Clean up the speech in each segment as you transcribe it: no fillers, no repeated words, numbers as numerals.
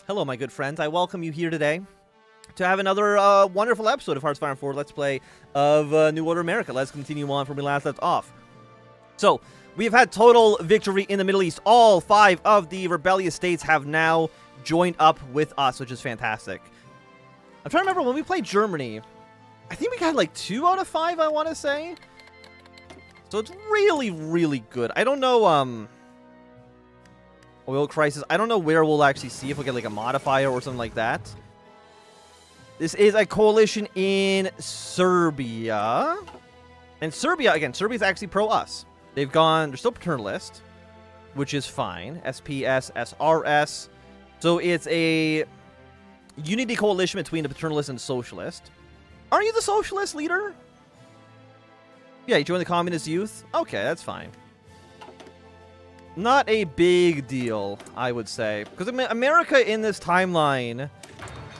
Hello, my good friends. I welcome you here today to have another wonderful episode of Hearts of Iron 4 Let's Play of New Order America. Let's continue on from where we last left off. So, we have had total victory in the Middle East. All 5 of the rebellious states have now joined up with us, which is fantastic. I'm trying to remember, when we played Germany, I think we got like 2 out of 5, I want to say. So it's really, really good. I don't know, oil crisis. I don't know where we'll actually see if we'll get like a modifier or something like that. This is a coalition in Serbia. And Serbia, again, Serbia's actually pro-us. They're still paternalist, which is fine. SPS, SRS. So it's a unity coalition between the paternalist and socialist. Aren't you the socialist leader? Yeah, you joined the communist youth? Okay, that's fine. Not a big deal, I would say. Because America in this timeline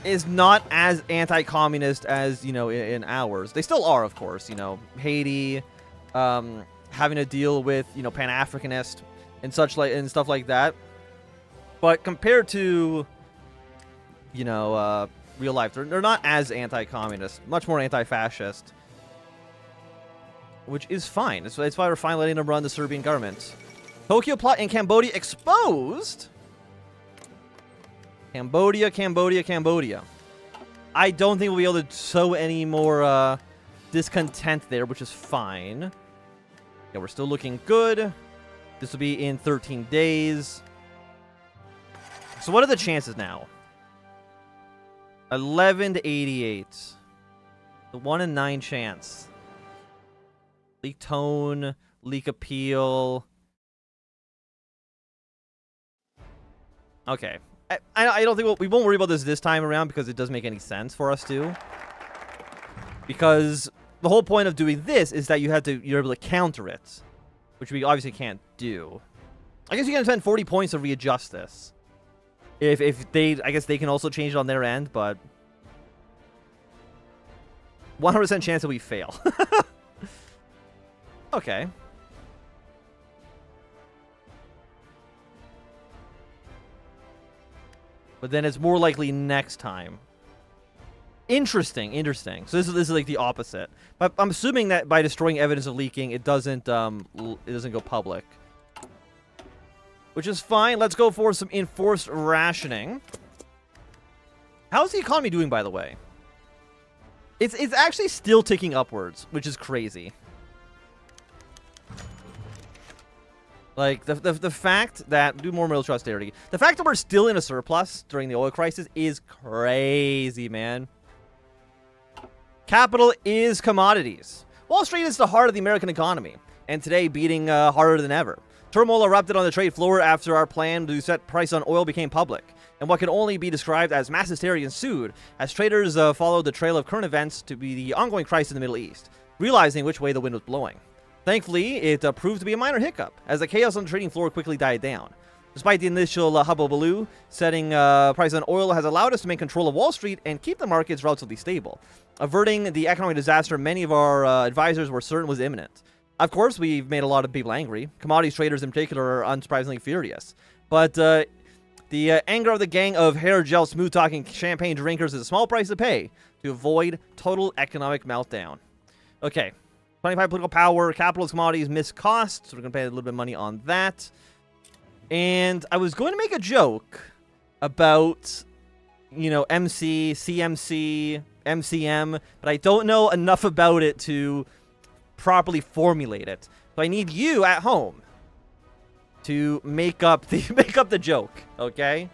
is not as anti-communist as, you know, in ours. They still are, of course. You know, Haiti, having to deal with, you know, Pan-Africanist and such like and stuff like that. But compared to, you know, real life, they're not as anti-communist. Much more anti-fascist. Which is fine. That's why we're finally letting them run the Serbian government. Tokyo plot in Cambodia exposed. Cambodia, Cambodia, Cambodia. I don't think we'll be able to sow any more discontent there, which is fine. Yeah, we're still looking good. This will be in 13 days. So what are the chances now? 11 to 88. The 1 in 9 chance. Leak tone, leak appeal. Okay. I don't think we won't worry about this time around because it doesn't make any sense for us to. Because the whole point of doing this is that you're able to counter it, which we obviously can't do. I guess you can spend 40 points to readjust this. I guess they can also change it on their end, but 100% chance that we fail. Okay. But then it's more likely next time. Interesting. So this is like the opposite. But I'm assuming that by destroying evidence of leaking, it doesn't go public. Which is fine. Let's go for some enforced rationing. How's the economy doing, by the way? It's actually still ticking upwards, which is crazy. Like, the fact that... Do more military austerity. The fact that we're still in a surplus during the oil crisis is crazy, man. Capital is commodities. Wall Street is the heart of the American economy, and today beating harder than ever. Turmoil erupted on the trade floor after our plan to set price on oil became public, and what can only be described as mass hysteria ensued as traders followed the trail of current events to be the ongoing crisis in the Middle East, realizing which way the wind was blowing. Thankfully, it proved to be a minor hiccup, as the chaos on the trading floor quickly died down. Despite the initial hubbubaloo, setting price on oil has allowed us to maintain control of Wall Street and keep the markets relatively stable, averting the economic disaster many of our advisors were certain was imminent. Of course, we've made a lot of people angry. Commodities traders in particular are unsurprisingly furious. But the anger of the gang of hair gel smooth-talking champagne drinkers is a small price to pay to avoid total economic meltdown. Okay. 25 political power, capitalist commodities, missed costs. So we're going to pay a little bit of money on that. And I was going to make a joke about, you know, MC, CMC, MCM, but I don't know enough about it to properly formulate it. So I need you at home to make up the joke, okay?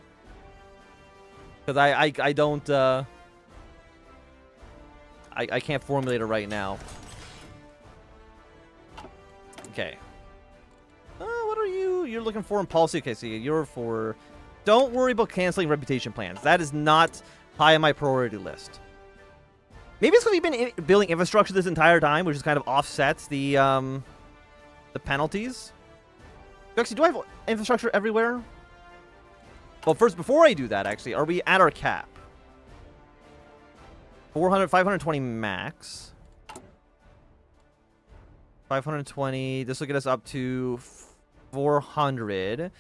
Because I don't I can't formulate it right now. Okay. What are you? You're looking for in policy. Okay, so you're for... Don't worry about canceling reputation plans. That is not high on my priority list. Maybe it's because we've been building infrastructure this entire time, which is kind of offsets the penalties. Actually, do I have infrastructure everywhere? Well, first, before I do that, actually, are we at our cap? 520 max. 520. This will get us up to 400.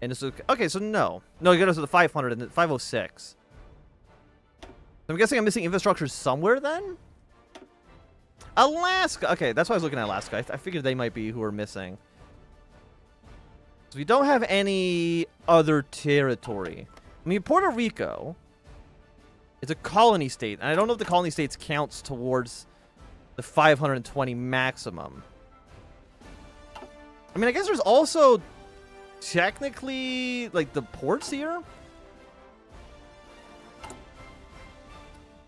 And it's okay, so no. No, you got us to the 500 and the 506. I'm guessing I'm missing infrastructure somewhere then? Alaska. Okay, that's why I was looking at Alaska. I figured they might be who are missing. So we don't have any other territory. I mean, Puerto Rico is a colony state, and I don't know if the colony states counts towards the 520 maximum. I mean, I guess there's also technically like the ports here.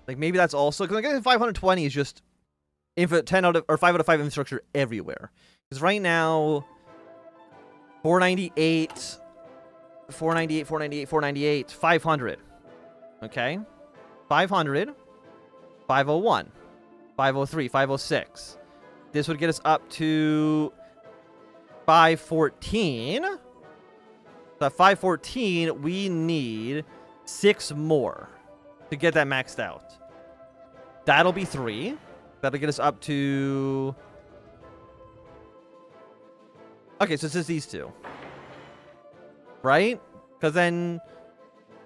Like maybe that's also because I guess 520 is just 10 out of or 5 out of 5 infrastructure everywhere. Because right now 498, 498, 498, 498, 500. Okay, 500, 501, 503, 506. This would get us up to 514. So at 514, we need 6 more to get that maxed out. That'll be 3. That'll get us up to... Okay, so it's just these 2. Right? Because then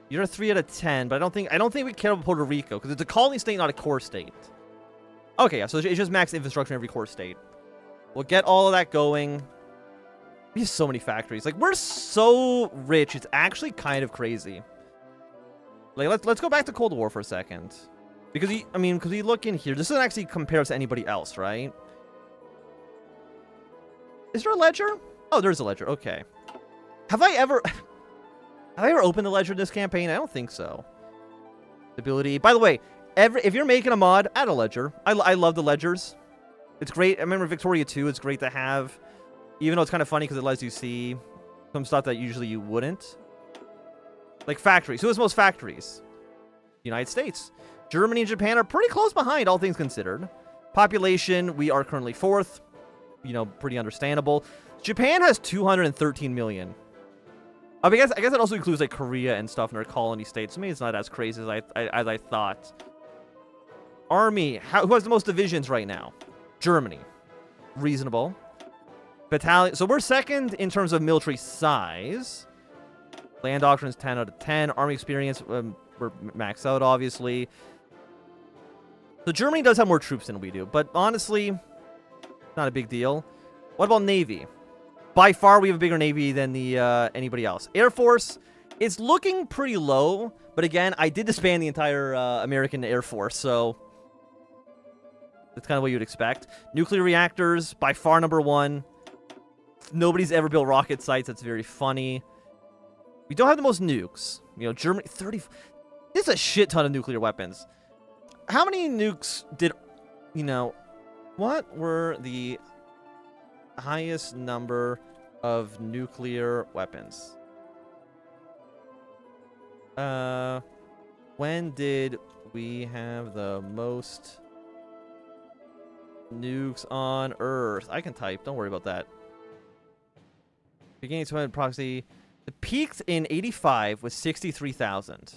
you're a 3 out of 10, but I don't think we care about Puerto Rico because it's a colony state, not a core state. Okay, yeah, so it's just max infrastructure in every core state. We'll get all of that going. We have so many factories. Like, we're so rich, it's actually kind of crazy. Like, let's go back to Cold War for a second. Because, because we look in here, this doesn't actually compare us to anybody else, right? Is there a ledger? Oh, there's a ledger. Okay. Have I ever opened the ledger in this campaign? I don't think so. Stability. By the way, if you're making a mod, add a ledger. I love the ledgers. It's great. I remember Victoria 2. It's great to have. Even though it's kind of funny because it lets you see some stuff that usually you wouldn't. Like factories. Who has most factories? United States. Germany and Japan are pretty close behind, all things considered. Population, we are currently 4th. You know, pretty understandable. Japan has 213 million. I guess that also includes like Korea and stuff in their colony states. So maybe it's not as crazy as I thought. Army, who has the most divisions right now? Germany. Reasonable. Battalion. So we're 2nd in terms of military size. Land doctrine is 10 out of 10. Army experience, we're maxed out, obviously. So Germany does have more troops than we do, but honestly, not a big deal. What about Navy? By far, we have a bigger Navy than the anybody else. Air Force, it's looking pretty low, but again, I did disband the entire American Air Force, so that's kind of what you'd expect. Nuclear reactors, by far number 1. Nobody's ever built rocket sites. That's very funny. We don't have the most nukes. You know, Germany, 30... This is a shit ton of nuclear weapons. How many nukes did... You know, what were the highest number of nuclear weapons? When did we have the most nukes on Earth? I can type. Don't worry about that. Beginning to proxy... It peaked in 85 with 63,000.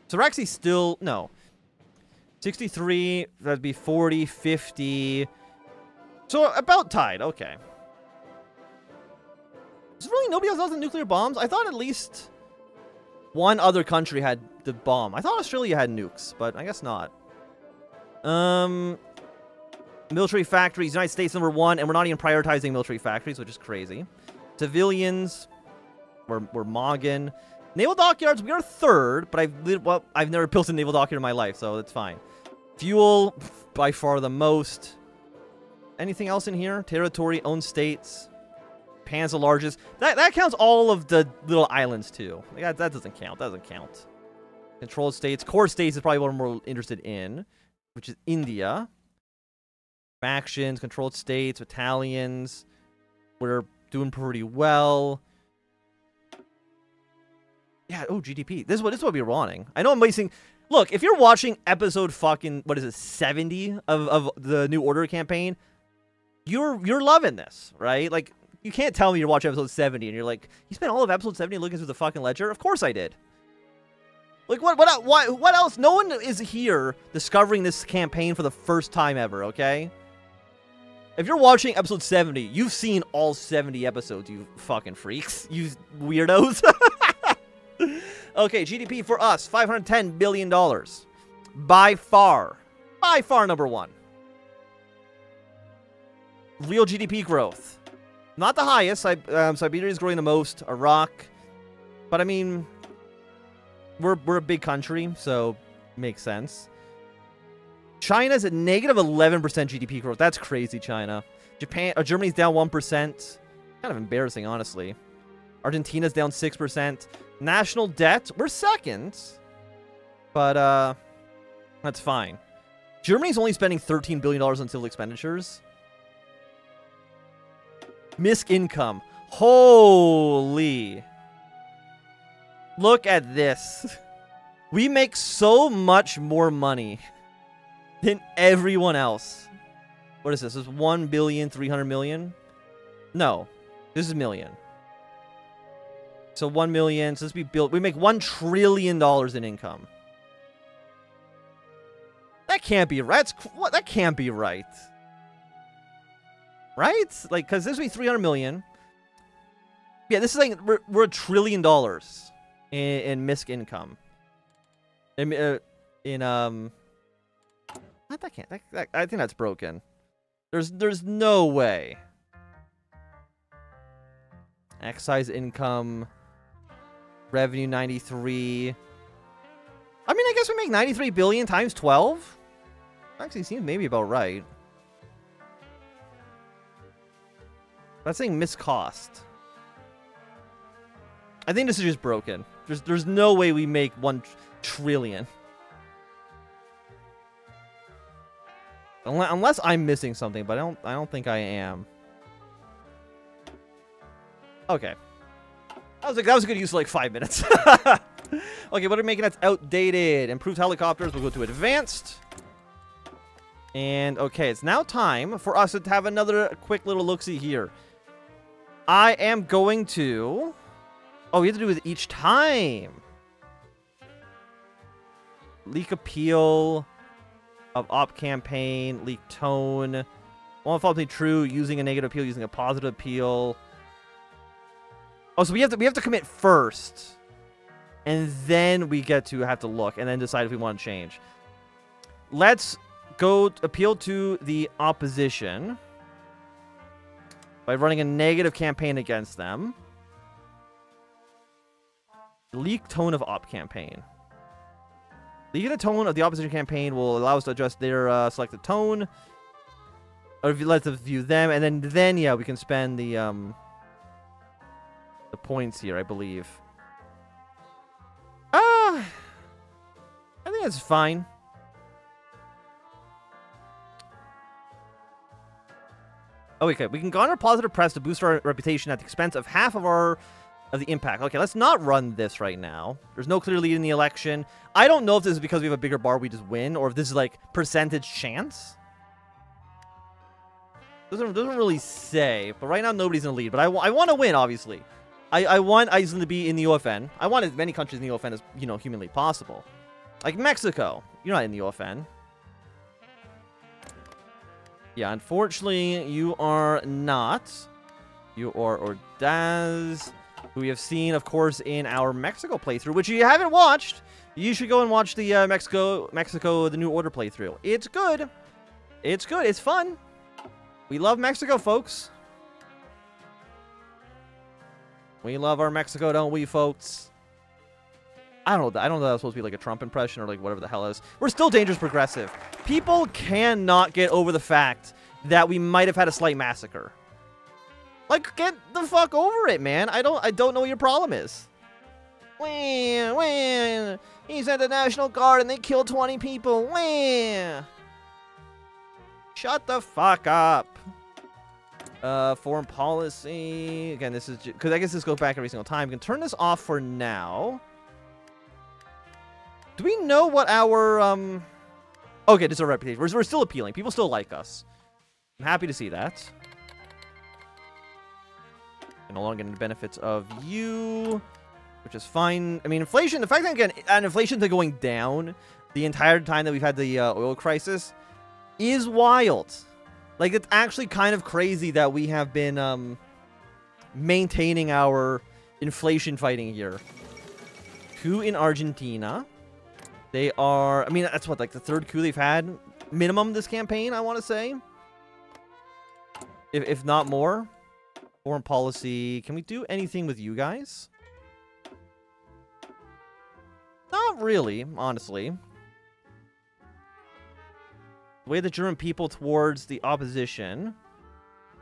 So we're actually still... No. 63, that'd be 40, 50... So about tied, okay. Is really nobody else has nuclear bombs? I thought at least one other country had the bomb. I thought Australia had nukes, but I guess not. Military factories, United States number 1, and we're not even prioritizing military factories, which is crazy. Civilians, we're Moggin. Naval dockyards, we are 3rd, but I've never built a naval dockyard in my life, so that's fine. Fuel, by far the most. Anything else in here? Territory, owned states. Japan's the largest. That counts all of the little islands, too. Like, that doesn't count. That doesn't count. Controlled states. Core states is probably what I'm more interested in, which is India. Factions, controlled states, battalions. We're doing pretty well. Yeah, oh, GDP. This is what we're wanting. I know I'm wasting... Look, if you're watching episode fucking, what is it, 70 of the New Order campaign, you're loving this, right? Like, you can't tell me you're watching episode 70 and you're like, you spent all of episode 70 looking through the fucking ledger? Of course I did. Like, what else? No one is here discovering this campaign for the first time ever, okay? If you're watching episode 70, you've seen all 70 episodes, you fucking freaks. You weirdos. Okay, GDP for us, $510 billion. By far number one. Real GDP growth. Not the highest. Siberia is growing the most. Iraq. But, I mean, we're a big country, so makes sense. China's at negative 11% GDP growth. That's crazy, China. Germany's down 1%. Kind of embarrassing, honestly. Argentina's down 6%. National debt, we're second. But, that's fine. Germany's only spending $13 billion on civil expenditures. MISC income. Holy. Look at this. We make so much more money than everyone else. What is this? This is 1,300,000,000? No. This is million. So 1 million. So we make $1 trillion in income. That can't be right. That can't be right. Right? Like, because this would be 300 million. Yeah, this is like, we're $1 trillion in MISC income. I think that's broken. There's no way. Excise income. Revenue 93. I mean, I guess we make 93 billion times 12. Actually seems maybe about right. That's saying miscost. I think this is just broken. There's no way we make 1 trillion. Unless I'm missing something, but I don't think I am. Okay. That was a good use of like 5 minutes. Okay, what are we making that's outdated? Improved helicopters. We'll go to advanced. And okay, it's now time for us to have another quick little look-see here. I am going to... Oh, we have to do it each time. Leak appeal of op campaign, leak tone. Won't falsely true, using a negative appeal, using a positive appeal. Oh, so we have to commit first. And then we have to look and then decide if we want to change. Let's go appeal to the opposition by running a negative campaign against them. Leak tone of op campaign. Leaking the tone of the opposition campaign will allow us to adjust their selected tone. Or if you let us view them, and then yeah, we can spend the points here, I believe. I think that's fine. Oh, okay. We can garner positive press to boost our reputation at the expense of half of the impact. Okay, let's not run this right now. There's no clear lead in the election. I don't know if this is because we have a bigger bar we just win, or if this is like percentage chance. Doesn't really say. But right now nobody's in the lead. But I want to win, obviously. I want Iceland to be in the OFN. I want as many countries in the OFN as humanly possible. Like Mexico, you're not in the OFN. Yeah, unfortunately, you are not. You are Ordaz, who we have seen, of course, in our Mexico playthrough, which you haven't watched. You should go and watch the Mexico, the New Order playthrough. It's good. It's good. It's fun. We love Mexico, folks. We love our Mexico, don't we, folks? I don't know. I don't know that was supposed to be like a Trump impression or like whatever the hell it is. We're still dangerous progressive. People cannot get over the fact that we might have had a slight massacre. Like, get the fuck over it, man. I don't know what your problem is. Wah, he sent the National Guard and they killed 20 people. Wah. Shut the fuck up. Foreign policy. Again, this is because I guess this goes back every single time. We can turn this off for now. Do we know what our Okay, this is our reputation. We're still appealing. People still like us. I'm happy to see that. And no longer getting the benefits of you, which is fine. I mean, inflation. The fact that again, inflation's been going down the entire time that we've had the oil crisis is wild. Like, it's actually kind of crazy that we have been maintaining our inflation fighting here. Coup in Argentina. They are, I mean, that's what, like the third coup they've had minimum this campaign, I want to say. If not more. Foreign policy. Can we do anything with you guys? Not really, honestly. Sway the German people towards the opposition.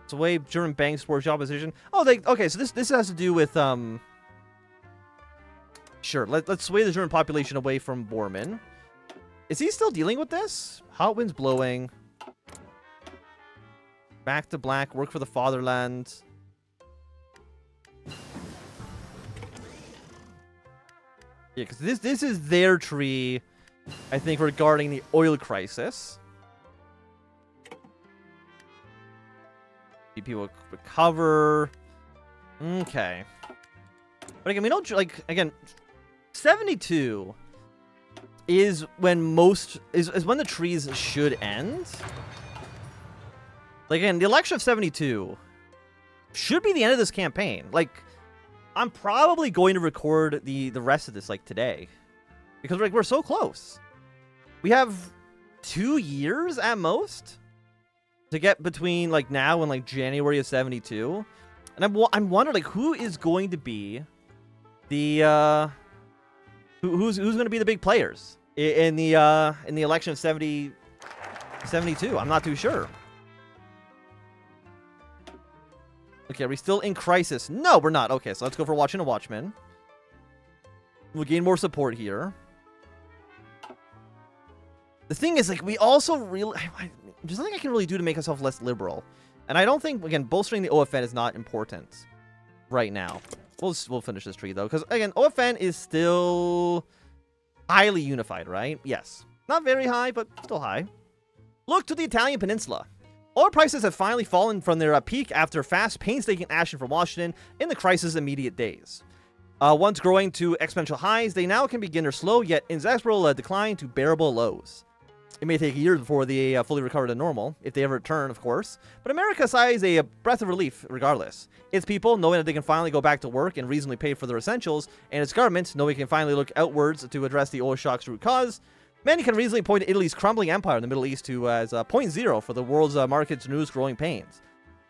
Sway German banks towards the opposition. Oh, okay, so this has to do with, sure, let's sway the German population away from Bormann. Is he still dealing with this? Hot winds blowing. Back to black, work for the fatherland. Yeah, because this is their tree, I think, regarding the oil crisis. People recover. Okay. But again, we don't, like, again, 72 is when is when the trees should end. Like, again, the election of 72 should be the end of this campaign. Like, I'm probably going to record the rest of this, like, today. Because, like, we're so close. We have 2 years at most to get between, like, now and, like, January of 72. And I'm wondering, like, who is going to be the, who's going to be the big players in the election of 72? I'm not too sure. Okay, are we still in crisis? No, we're not. Okay, so let's go for Watching a Watchman. We'll gain more support here. The thing is, like, we also really... There's nothing I can really do to make myself less liberal. And I don't think, again, bolstering the OFN is not important right now. We'll finish this tree, though. Because, again, OFN is still highly unified, right? Yes. Not very high, but still high. Look to the Italian peninsula. Oil prices have finally fallen from their peak after fast, painstaking action from Washington in the crisis' immediate days. Once growing to exponential highs, they now can begin their slow yet inexorable decline to bearable lows. It may take years before they fully recover to normal, if they ever return, of course. But America sighs a breath of relief regardless. Its people, knowing that they can finally go back to work and reasonably pay for their essentials, and its government, knowing it can finally look outwards to address the oil shock's root cause, many can reasonably point to Italy's crumbling empire in the Middle East to as point zero for the world's market's newest growing pains.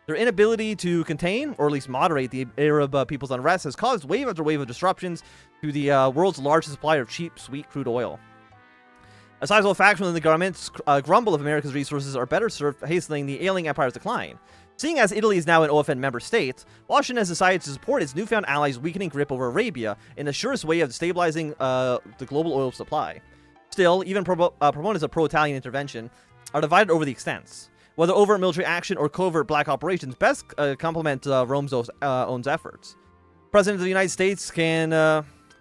Their inability to contain, or at least moderate, the Arab people's unrest has caused wave after wave of disruptions to the world's largest supplier of cheap, sweet crude oil. A sizable faction within the government's grumble of America's resources are better served hastening the ailing empire's decline. Seeing as Italy is now an OFN member state, Washington has decided to support its newfound allies' weakening grip over Arabia in the surest way of stabilizing the global oil supply. Still, even proponents of pro-Italian intervention are divided over the extents. Whether overt military action or covert black operations best complement Rome's own efforts. President of the United States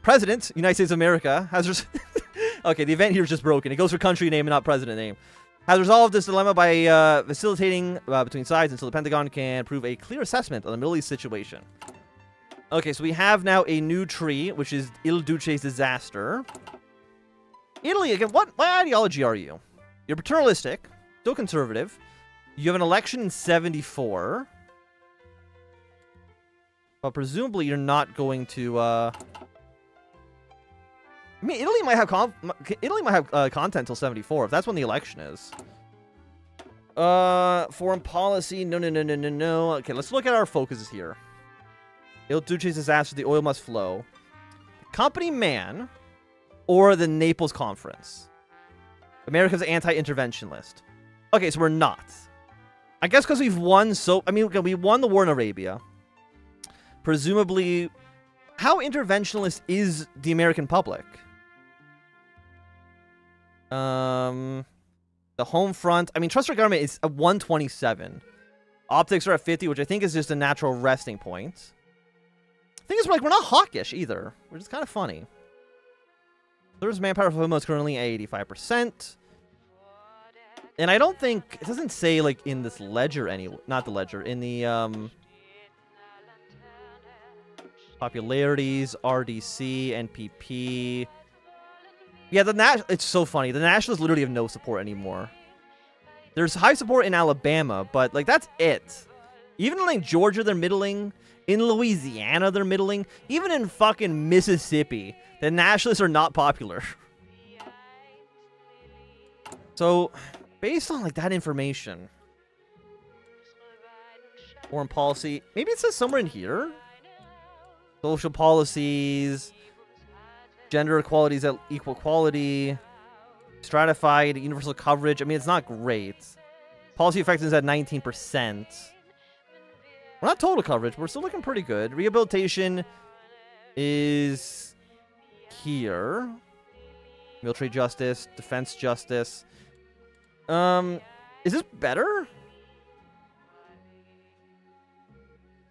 President, United States of America, has... Okay, the event here is just broken. It goes for country name and not president name. Has resolved this dilemma by facilitating between sides until the Pentagon can prove a clear assessment on the Middle East situation. Okay, so we have now a new tree, which is Il Duce's disaster. Italy, again, what ideology are you? You're paternalistic, still conservative. You have an election in 74. But presumably you're not going to, I mean, Italy might have content until 74, if that's when the election is. Foreign policy, no. Okay, let's look at our focuses here. Il Duce's disaster, the oil must flow. Company man, or the Naples Conference. America's anti-interventionist. Okay, so we're not. I guess because we've won we won the war in Arabia. Presumably, how interventionist is the American public? The home front. I mean, trust our government is at 127. Optics are at 50, which I think is just a natural resting point. The thing is, we're not hawkish either, which is kind of funny. There's manpower for is currently at 85%. And I don't think... It doesn't say, like, in this ledger not the ledger. In the, popularities, RDC, NPP... Yeah, it's so funny. The Nationalists literally have no support anymore. There's high support in Alabama, but, like, that's it. Even in, like, Georgia, they're middling. In Louisiana, they're middling. Even in fucking Mississippi, the nationalists are not popular. So, based on, like, that information, foreign policy, maybe it says somewhere in here. Social policies, gender equalities at equal quality, stratified, universal coverage. I mean, it's not great. Policy effectiveness at 19%. We're not total coverage, but we're still looking pretty good. Rehabilitation is here. Military justice, defense justice. Is this better?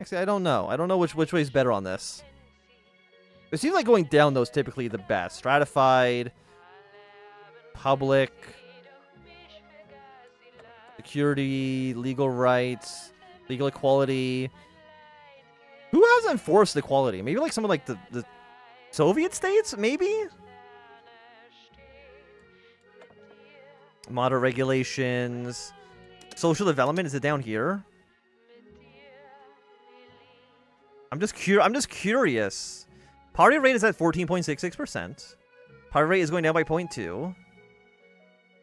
Actually, I don't know. I don't know which way is better on this. It seems like going down, though, is typically the best. Stratified, public, security, legal rights, legal equality. Who has enforced equality? Maybe like some of like the Soviet states, maybe? Moderate regulations. Social development, is it down here? I'm just curious. Poverty rate is at 14.66%. Poverty rate is going down by 0.2.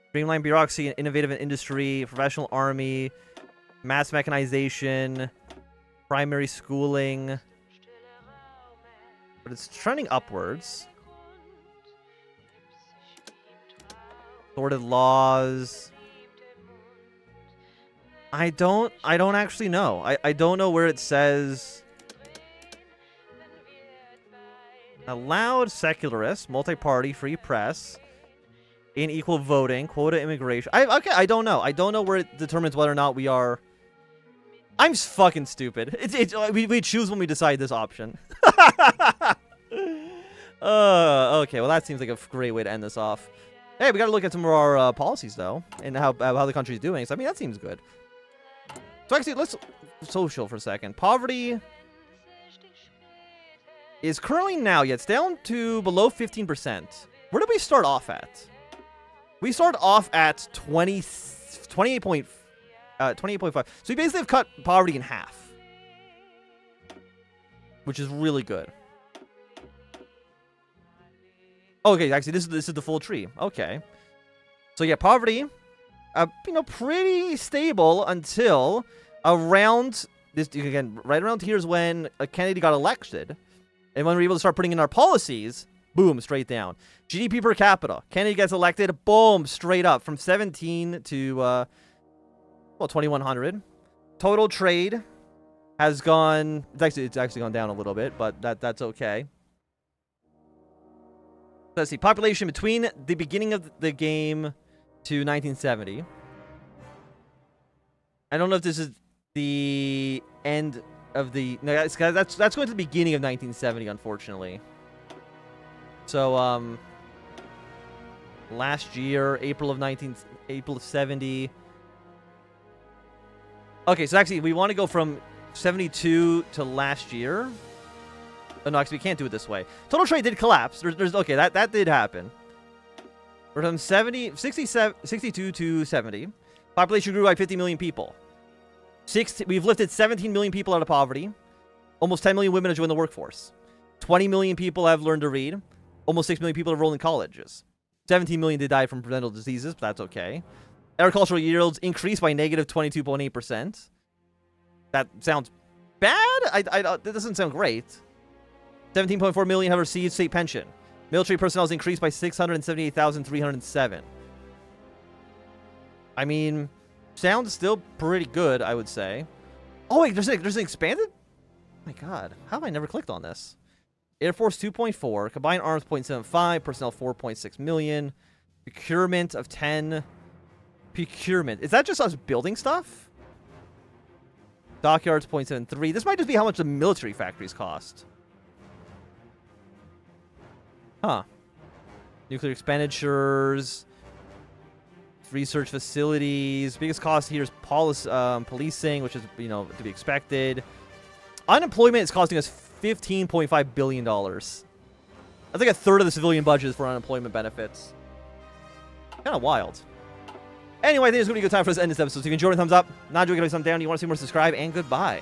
Streamlined bureaucracy, innovative industry, professional army, mass mechanization, primary schooling. But it's trending upwards. Sorted laws. I don't actually know. I don't know where it says allowed secularists, multi-party, free press, unequal voting, quota immigration. Okay, I don't know. I don't know where it determines whether or not we are. I'm fucking stupid. We choose when we decide this option. Okay, well that seems like a great way to end this off. Hey, we gotta look at some of our policies though, and how the country's doing. So I mean that seems good. So actually, let's social for a second. Poverty is currently now, it's down to below 15%. Where did we start off at? We started off at 28.5. So we basically have cut poverty in half, which is really good. Okay, actually, this is the full tree. Okay, so yeah, poverty, pretty stable until around this again. Right around here is when Kennedy got elected. And when we're able to start putting in our policies, boom, straight down. GDP per capita. Kennedy gets elected, boom, straight up from 17 to, 2100. Total trade has gone, it's actually gone down a little bit, but that's okay. Let's see, population between the beginning of the game to 1970. I don't know if this is the end of the that's going to the beginning of 1970, unfortunately. So last year, April of 70. Okay, so actually we want to go from 72 to last year. Oh, no, actually we can't do it this way. Total trade did collapse. There's okay, that did happen. We're from 62 to 70. Population grew by 50 million people. We've lifted 17 million people out of poverty. Almost 10 million women have joined the workforce. 20 million people have learned to read. Almost 6 million people have enrolled in colleges. 17 million did die from preventable diseases, but that's okay. Agricultural yields increased by negative 22.8%. That sounds bad? That doesn't sound great. 17.4 million have received state pension. Military personnel has increased by 678,307. I mean, sounds still pretty good, I would say. Oh, wait, there's an expanded? Oh my god, how have I never clicked on this? Air Force 2.4, combined arms 0.75, personnel 4.6 million, procurement of 10. Procurement. Is that just us building stuff? Dockyards 0.73. This might just be how much the military factories cost. Huh. Nuclear expenditures. Research facilities. Biggest cost here is policing, which is, to be expected. Unemployment is costing us $15.5 billion. That's like a third of the civilian budget is for unemployment benefits. Kind of wild. Anyway, I think it's going to be a good time for us to end this episode. So if you enjoyed it, thumbs up. Not doing it, thumbs down. You want to see more, subscribe, and goodbye.